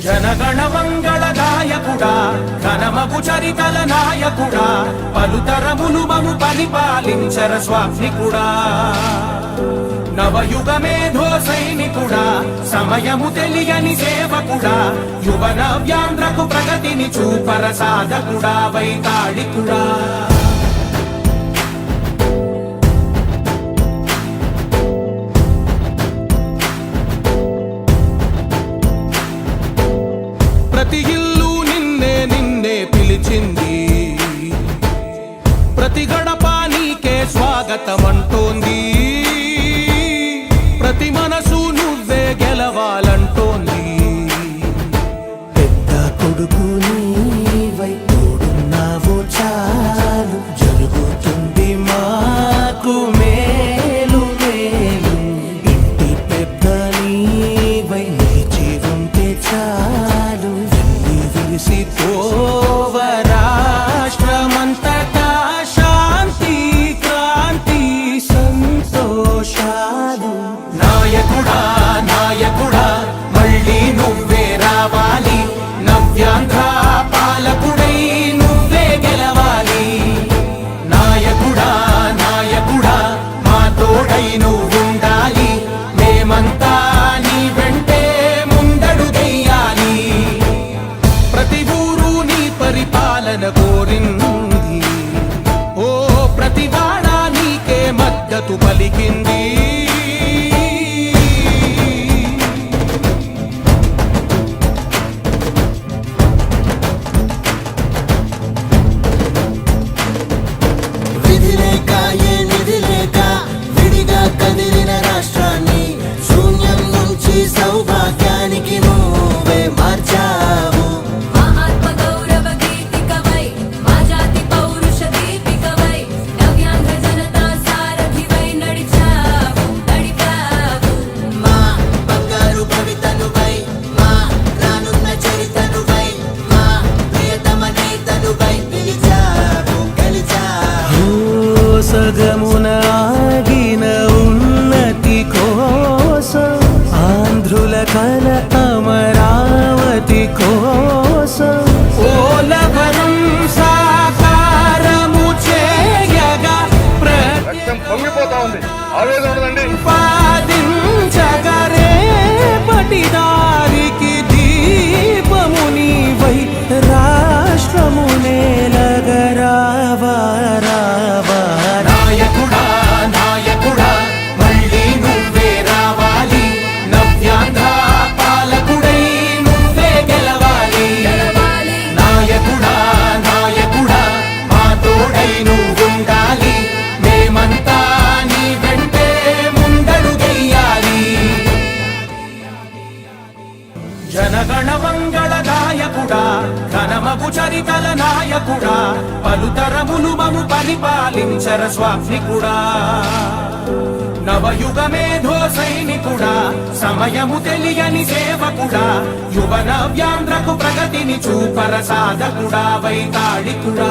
జనగణ మంగళదాయకుడా ఘనమగు చరితల నాయకుడా పలుతరములు మము పరిపాలించర స్వామికుడా నవయుగ మేధో సైనికుడా సమయము తెలియని సేవకుడా యువన వ్యాంధ్రకు ప్రగతిని చూపర సాధకుడా వైతాళికుడా ప్రతి ఇల్లు నిన్నే నిన్నే పిలిచింది ప్రతి గడప నీకే స్వాగతమంటోంది ప్రతి మనసు నువ్వే గెలవాలంటోంది పెద్ద కొడుకు నీవై తోడున్నావు చాలు జరుగుతుంది మాకు మేలు మేలు ఇంటి పెద్ద నీవై నిలిచి ఉంటే చాలు విరిసిపోవ రాష్ట్రమంతటా శాంతి క్రాంతి సంతోషాలు నాయకుడా నాయకుడా మళ్ళీ నువ్వే రావాలి నవ్యాంధ్ర పాలకుడై నువ్వే గెలవాలి నాయకుడా నాయకుడా మా తోడై నువ్వుండాలి మేమంతా నీ వెంటే ముందడుగెయ్యాలి ప్రతి ఊరు నీ పరిపాలన కోరింది ఓ ప్రతి వాడ నీకే మద్దతు పలికింది విధిలేక ఏ నిధిలేక విడిగా కదిలిన రాష్ట్రాన్ని శూన్యం నుంచి సౌభాగ్యానికి నువ్వే మార్చావు మా ఆత్మ గౌరవ గీతికవై మా జాతి పౌరుష దీపికవై నవ్యాంధ్ర జనతా సారథివై నడిచావు మా బంగారు భవితనువై మా రానున్న చరితనువై మా ప్రియతమ నేతనువై పిలిచావు గెలిచావు సగమున ఆగిన ఉన్నతి కోసం ఆంధ్రుల కల అమరావతి కోసం ఓలవరం సాకారము చేయగా రక్తం పొంగిపోతా ఉంది ఆవేదన ఉండదండి ప్రతిపాదించగరే పటిదారికి దీపము నీవై రాష్ట్రము నేలగరావా రావా నాయకుడా నాయకుడా మళ్ళీ నువ్వే రావాలి నవ్యాంధ్ర పాలకుడై నువ్వే గెలవాలి నాయకుడా నాయకుడా మా తోడై నువ్వుండాలి మేమంతా నీ వెంటే ముందడుగెయ్యాలి జనగణ మంగళదాయకుడా ఘనమగు చరితల నాయకుడా పలుతరములు మము పరిపాలించర స్వామికుడా నవయుగ మేధో సైనికుడా సమయము తెలియని సేవకుడా యువన వ్యాంధ్రకు ప్రగతిని చూపర సాధకుడా వైతాళికుడా